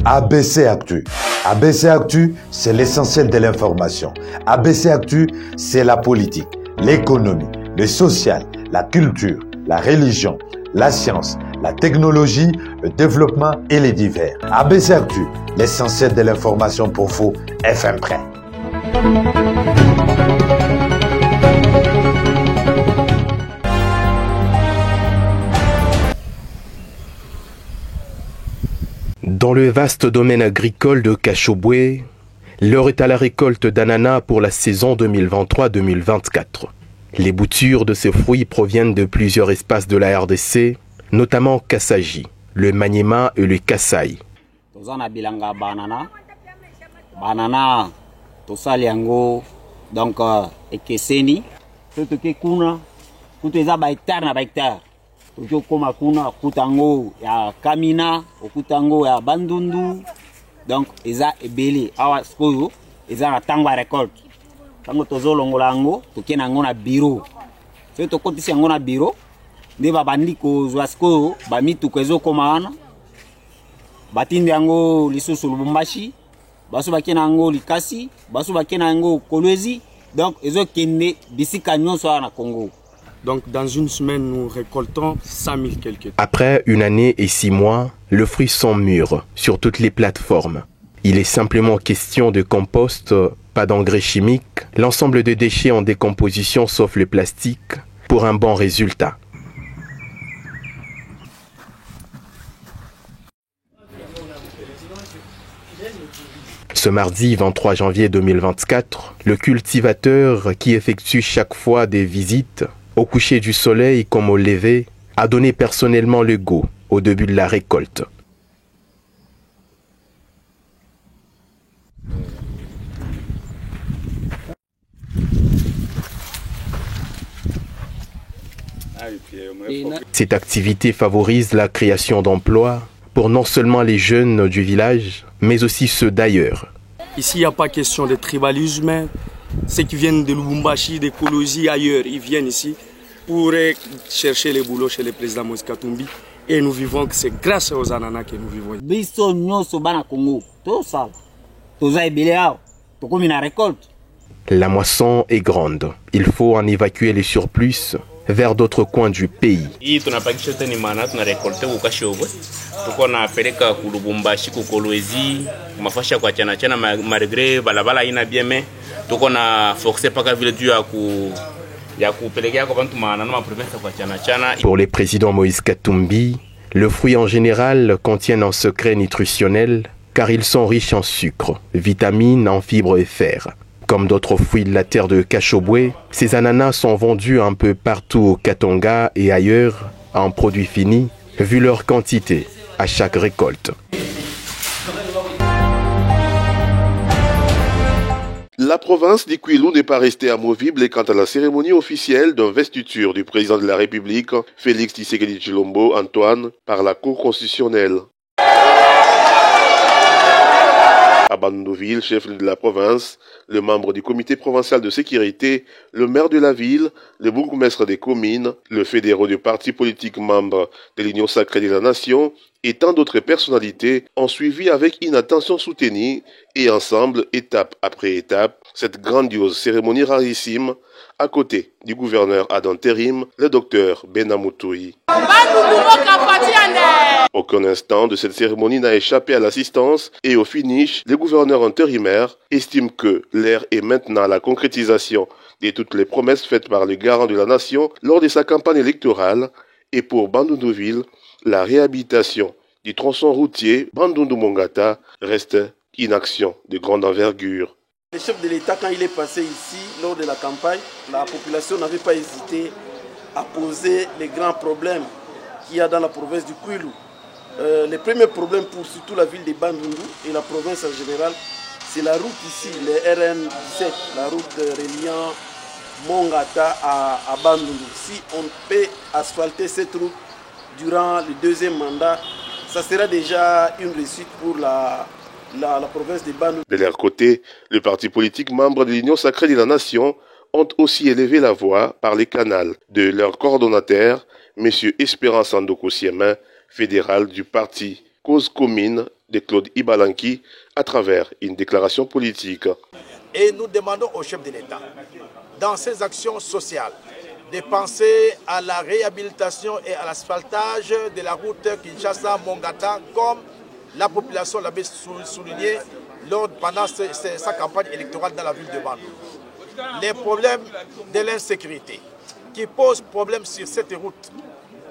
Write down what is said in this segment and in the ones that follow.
ABC Actu. ABC Actu, c'est l'essentiel de l'information. ABC Actu, c'est la politique, l'économie, le social, la culture, la religion, la science, la technologie, le développement et les divers. ABC Actu, l'essentiel de l'information pour vous, FM Prêt. Dans le vaste domaine agricole de Kashobwe, l'heure est à la récolte d'ananas pour la saison 2023-2024. Les boutures de ces fruits proviennent de plusieurs espaces de la RDC, notamment Kassaji, le Maniema et le Kasaï. Banana, tosali yango donc ekeseni totoke kuna kuteza ba hectare na ba hectare tokyo koma kuna kutango ya Kamina okutango ya Bandundu donc eza ebele awa skoyo eza na tango ya récolte tango tozolongola yango tokena yango na bureau so tokotisi yango na bureau nde babandi kozwa skoyo bamituko ezokoma wana batindi yango lisusu Lubumbashi baso bakena yango Likasi baso bakena yango Kolwezi donc ezokende bisika nyonso na Congo. Donc dans une semaine nous récoltons 100 000 quelques. Après une année et 6 mois, le fruit sont mûrs sur toutes les plateformes. Il est simplement question de compost, pas d'engrais chimiques, l'ensemble de déchets en décomposition sauf le plastique pour un bon résultat. Ce mardi 23 janvier 2024, le cultivateur qui effectue chaque fois des visites au coucher du soleil comme au lever a donné personnellement le go au début de la récolte. Cette activité favorise la création d'emplois pour non seulement les jeunes du village, mais aussi ceux d'ailleurs. Ici, il n'y a pas question de tribalisme. Ceux qui viennent de Lubumbashi, de Kolwezi, ailleurs, ils viennent ici pour chercher les boulots chez le président Moïse Katumbi. Et nous vivons que c'est grâce aux ananas que nous vivons. La moisson est grande. Il faut en évacuer les surplus vers d'autres coins du pays. Pour les présidents Moïse Katumbi, le fruit en général contient un secret nutritionnel car ils sont riches en sucre, vitamines, en fibres et fer. Comme d'autres fruits de la terre de Kashobwe, ces ananas sont vendus un peu partout au Katonga et ailleurs en produits finis, vu leur quantité à chaque récolte. La province d'Ikwilu n'est pas restée amovible quant à la cérémonie officielle d'investiture du président de la République, Félix Tshisekedi Tshilombo Antoine, par la Cour constitutionnelle. À Bandundu-Ville, chef de la province, le membre du comité provincial de sécurité, le maire de la ville, le bourgmestre des communes, le fédéraux de partis politiques membres de l'Union sacrée de la nation et tant d'autres personnalités ont suivi avec une attention soutenue et ensemble, étape après étape, cette grandiose cérémonie rarissime à côté du gouverneur ad intérim, le docteur Benamoutoui. Aucun instant de cette cérémonie n'a échappé à l'assistance et au finish, le gouverneur intérimaire estime que l'heure est maintenant à la concrétisation de toutes les promesses faites par le garant de la nation lors de sa campagne électorale et pour Bandundu-Ville, la réhabilitation du tronçon routier Bandundu-Mongata reste une action de grande envergure. Le chef de l'État, quand il est passé ici, lors de la campagne, la population n'avait pas hésité à poser les grands problèmes qu'il y a dans la province du Kwilu. Les premiers problèmes pour surtout la ville de Bandundu et la province en général, c'est la route ici, le RN17, la route reliant Mongata à Bandundu. Si on peut asphalter cette route durant le deuxième mandat, ça sera déjà une réussite pour la la province de Bandundu. De leur côté, le parti politique membre de l'Union sacrée de la Nation ont aussi élevé la voix par les canaux de leur coordonnateur, M. Espérance Andoko-Siema, fédéral du parti Cause Commune de Claude Ibalanki, à travers une déclaration politique. Et nous demandons au chef de l'État, dans ses actions sociales, de penser à la réhabilitation et à l'asphaltage de la route Kinshasa-Mongata, comme la population l'avait souligné pendant sa campagne électorale dans la ville de Bandundu. Les problèmes de l'insécurité qui posent problème sur cette route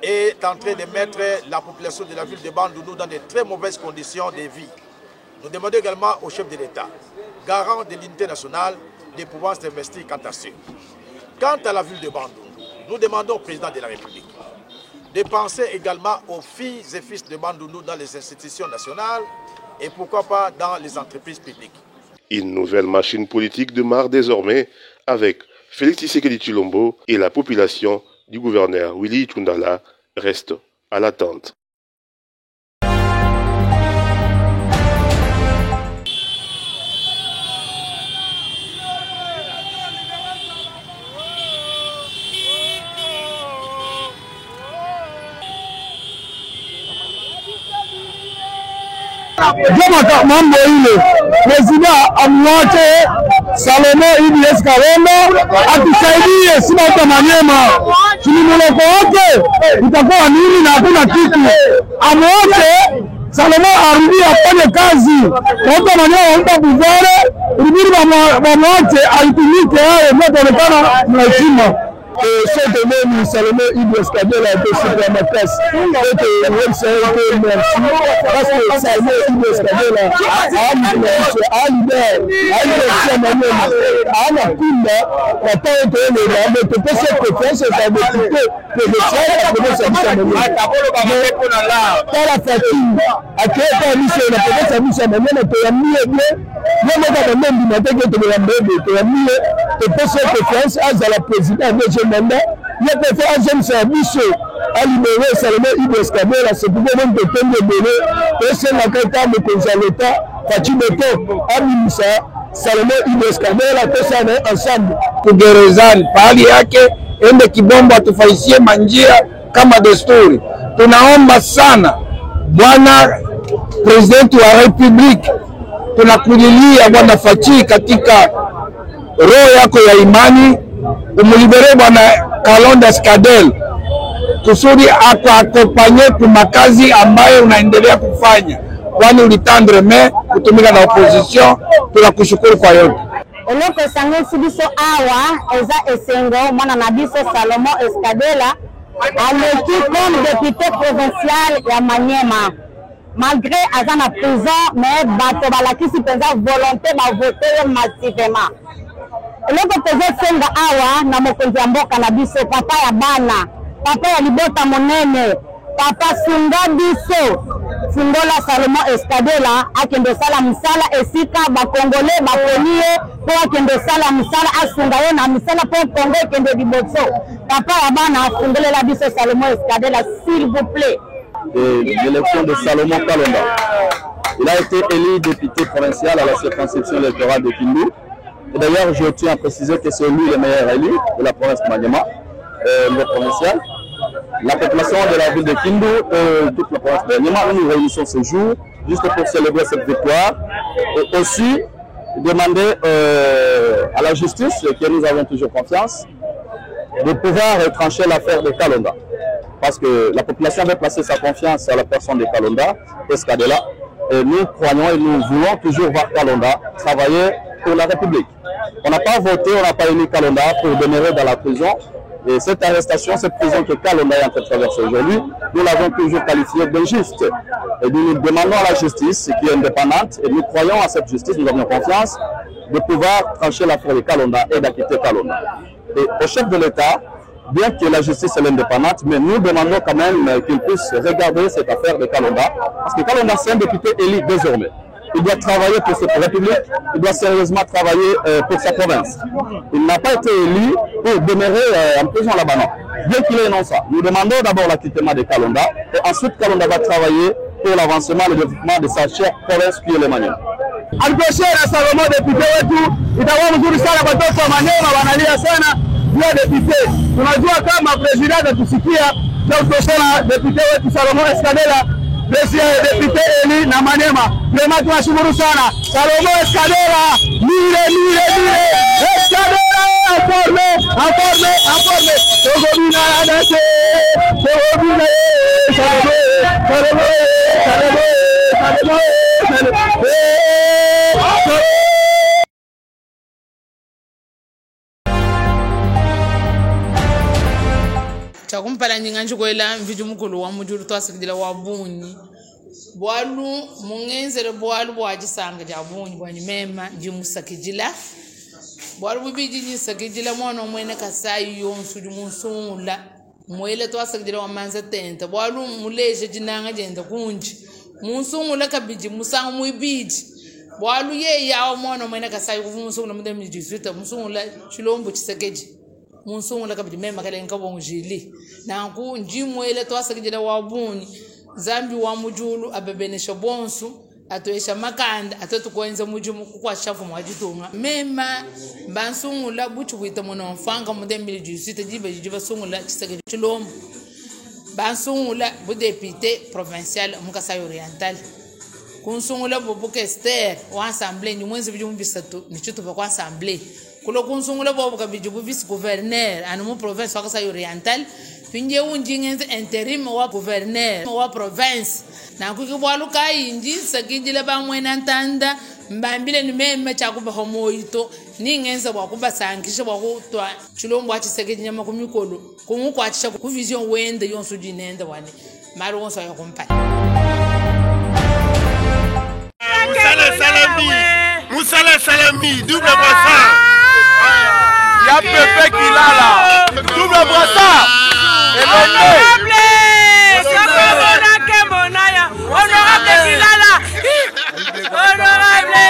est en train de mettre la population de la ville de Bandundu dans de très mauvaises conditions de vie. Nous demandons également au chef de l'État, garant de l'unité nationale, de pouvoir s'investir quant à ce. Quant à la ville de Bandundu, nous demandons au président de la République de penser également aux filles et fils de Bandundu dans les institutions nationales et pourquoi pas dans les entreprises publiques. Une nouvelle machine politique démarre désormais avec Félix Tshisekedi Tshilombo et la population du gouverneur Willy Tshundala reste à l'attente. Mambo ile President amwache Salomo Ibs Kalonda atusaidie sima kwa Manyema. Kilimuloko wake itakuwa nini na hakuna kitu. Amwache Salomo arudie afanye kazi. Kwa Manyema wampa buzare, rubiri bamwache aitumike hayo ndio kuonekana na heshima. Cette même Salomon Ibs Kadela a été super ma classe. Merci parce que Salomon Ibs Kadela a mandat, il a fait un jeune service à libérer Salomon Ibs Kadela, c'est pour même de prendre le délai, et c'est la carte de Konzaleta, Fatimoto, Aminisa, Salomon Ibs Kadela, tout ça ensemble. Kugerezani, pahali yake, ende Kibombo atufaisie manjia kama desturi. Tunaomba sana, Bwana Presidenti wa Republiki, tunakulilia Bwana Fachi katika roho yako ya imani, umulibere Bwana Kalonda Skadel kusudi akuakompanye kumakazi ambayo unaendelea kufanya, kwani ulitandre me kutumika na opposition. Tunakushukuru kwa yote. Eloko sangesi biso awa eza esengo mwana na biso Salomo Eskadela aleki comme député provincial ya Manyema. Malgré aza na prison, mais bato balakisi penza volonté ba voter massivement. Eloko tozo senga awa na mokonzi ya mboka na biso, papa ya bana, papa ya libota monene, papa sunga biso fungola Salomo Eskadela akende sala musala esika ba Congolais ba polie po akende sala musala asunga yo na musala po Congo kende liboso. Papa ya bana fungolela biso Salomo Eskadela, s'il vous plaît. L'élection de Salomon Kalonda. Il a été élu député provincial à la circonscription électorale de Kindu. Et d'ailleurs, je tiens à préciser que c'est lui le meilleur élu de la province de Maniema, le provincial. La population de la ville de Kindu, toute la province de Maniema, nous réunissons ce jour juste pour célébrer cette victoire et aussi demander à la justice, que nous avons toujours confiance, de pouvoir trancher l'affaire de Kalonda. Parce que la population avait placé sa confiance à la personne de Kalonda, Eskadela, et nous croyons et nous voulons toujours voir Kalonda travailler pour la République. On n'a pas voté, on n'a pas élu Kalonda pour demeurer dans la prison. Et cette arrestation, cette prison que Kalonda est en train de traverser aujourd'hui, nous l'avons toujours qualifiée d'injuste. Et nous demandons à la justice, qui est indépendante, et nous croyons à cette justice, nous avons confiance, de pouvoir trancher l'affaire de Kalonda et d'acquitter Kalonda. Et au chef de l'État, bien que la justice est indépendante, mais nous demandons quand même qu'il puisse regarder cette affaire de Kalonda, parce que Kalonda, c'est un député élu désormais. Il doit travailler pour cette République, il doit sérieusement travailler pour sa province. Il n'a pas été élu pour demeurer en prison là-bas, non. Bien qu'il ait non ça. Nous demandons d'abord l'acquittement de Kalonda, et ensuite Kalonda va travailler pour l'avancement et le développement de sa chère province qui est le Maniema. Alikoshea na Salomo depute wetu, itakuwa mzuri sana kwa watoto wa Maniema, wanalia sana juu ya depute. Tunajua kama president atatusikia, ndio tutoshana depute wetu Salomo Escadela, depute Eli na Maniema. Vraiment tunashukuru sana Salomo Escadela, mire Escadela, informe Togobina adate Togobina Salomo chakumpala nyinganji kwela mviju mukulu wa mujuru twasikidila wa bunyi bwalu mungenzere bwalu bwajisanga ja bunyi bwanyi mema ndi musakijila bwalu bubiji nyisakijila mwana mwene kasayi yonsu di musungula mwele twasikidila wa manza tenta bwalu muleje jinanga jenda kunji musungula kabiji musanga muibiji bwalu ye yawo mwana mwene kasayi kufu musungula mudemi jisuta musungula chilombo chisakeji musungula kabidi mema kale nkabo njili nanku njimwele twasakijela wabuni zambi wa mujulu abebenesha bonsu atoesha makanda atotukwenza mujumu kwa shafu mwajitunga mema bansungula buchu kuita mwana mfanga mudembili jisita jiba sungula chisakeji chilombo bansungula budepite provincial mukasai oriental kunsungula bubuke Esther wa assemblée ni mwenzi bijumu bisatu ni chutupa kwa assemblée kulo kunsungula bobu kabijubu vice gouverneur anu mu province wa Kasai Oriental finje unjingenze interim wa gouverneur wa province na kukibwalu kayinji sakijile bamwena ntanda mbambile ni meme chakuba homoito ningenze bwakuba sankisha bwakutwa chilombo achisekeje nyama kumikolo kumukwatisha ku vision wende yonsu jinende wani mari wonso yakumpala Moussala Salami, double brassard. Y'a Pepe qui l'a là. Double brassard. Honorable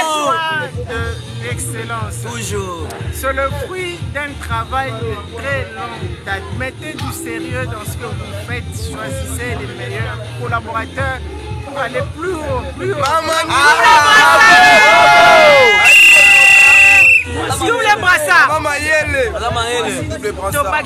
Excellence. Toujours. C'est le fruit d'un travail de très longue date. Mettez du sérieux dans ce que vous faites. Choisissez les meilleurs collaborateurs pour aller plus haut, plus haut. Double brassard. Maman Yele. Double brassard.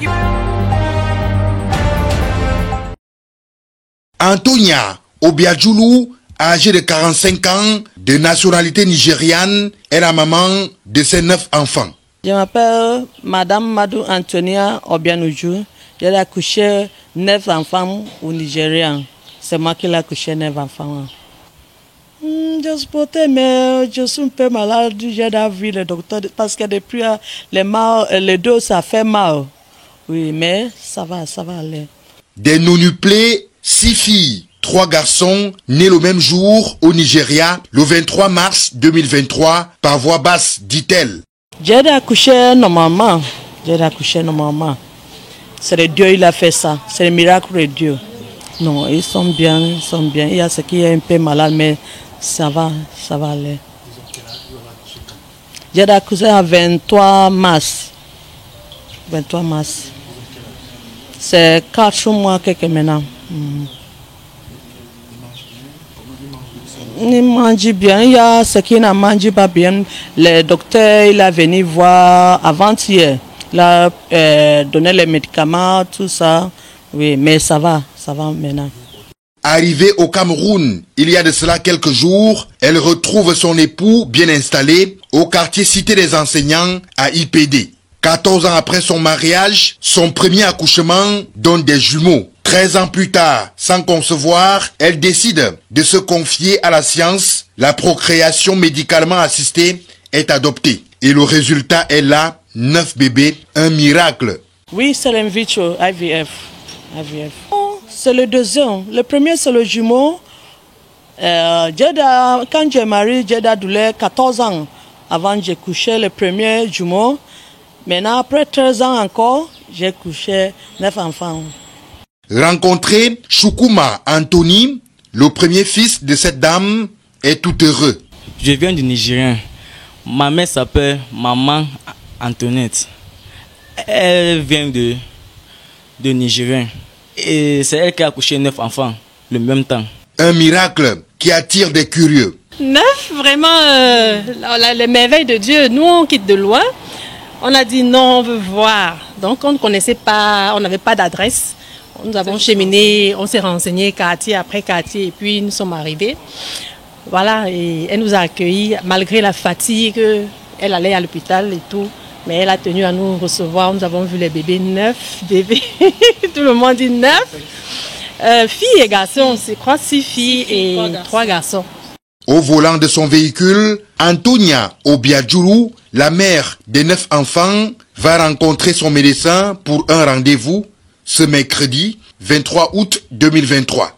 Antonia Obiadjoulou, âgée de 45 ans, de nationalité nigériane, est la maman de ses 9 enfants. Je m'appelle Madame Madou Antonia Obianoujou. J'ai accouché 9 enfants au Nigérian. C'est moi qui l'ai accouché 9 enfants. Je supportais, mais je suis un peu malade. J'ai vu le docteur parce que depuis les dos, ça fait mal. Oui, mais ça va aller. Des nonuplés, 6 filles, 3 garçons, nés le même jour au Nigeria, le 23 mars 2023, par voix basse, dit-elle. J'ai accouché normalement. C'est le Dieu, il a fait ça. C'est le miracle de Dieu. Non, ils sont bien. Il y a ce qui est un peu malade, mais ça va aller. J'ai accouché à 23 mars. C'est 4 mois quelques maintenant. Il mange bien, il y a ce qui ne mange pas bien. Le docteur il est venu voir avant-hier. Il a donné les médicaments, tout ça. Oui, mais ça va maintenant. Arrivée au Cameroun, il y a de cela quelques jours, elle retrouve son époux bien installé au quartier Cité des Enseignants à IPD. 14 ans après son mariage, son premier accouchement donne des jumeaux. 13 ans plus tard, sans concevoir, elle décide de se confier à la science. La procréation médicalement assistée est adoptée. Et le résultat est là, 9 bébés, un miracle. Oui, c'est l'in vitro, IVF. C'est le deuxième. Le premier, c'est le jumeau. Quand j'ai marié, j'ai douleur 14 ans. Avant, j'ai couché le premier jumeau. Maintenant, après 13 ans encore, j'ai couché 9 enfants. Rencontré Choukouma Anthony, le premier fils de cette dame, est tout heureux. Je viens du Nigérien. Ma mère s'appelle Maman Antoinette. Elle vient de Nigérien. Et c'est elle qui a accouché 9 enfants le même temps. Un miracle qui attire des curieux. 9, vraiment, les merveilles de Dieu. Nous, on quitte de loin. On a dit non, on veut voir. Donc, on ne connaissait pas, on n'avait pas d'adresse. Nous avons cheminé, on s'est renseigné quartier après quartier et puis nous sommes arrivés. Voilà, et elle nous a accueillis malgré la fatigue. Elle allait à l'hôpital et tout, mais elle a tenu à nous recevoir. Nous avons vu les bébés, 9 bébés. Tout le monde dit 9. Filles et garçons, je crois 6 filles et 3 garçons. Au volant de son véhicule, Antonia Obiadjourou, la mère des 9 enfants, va rencontrer son médecin pour un rendez-vous ce mercredi 23 août 2023.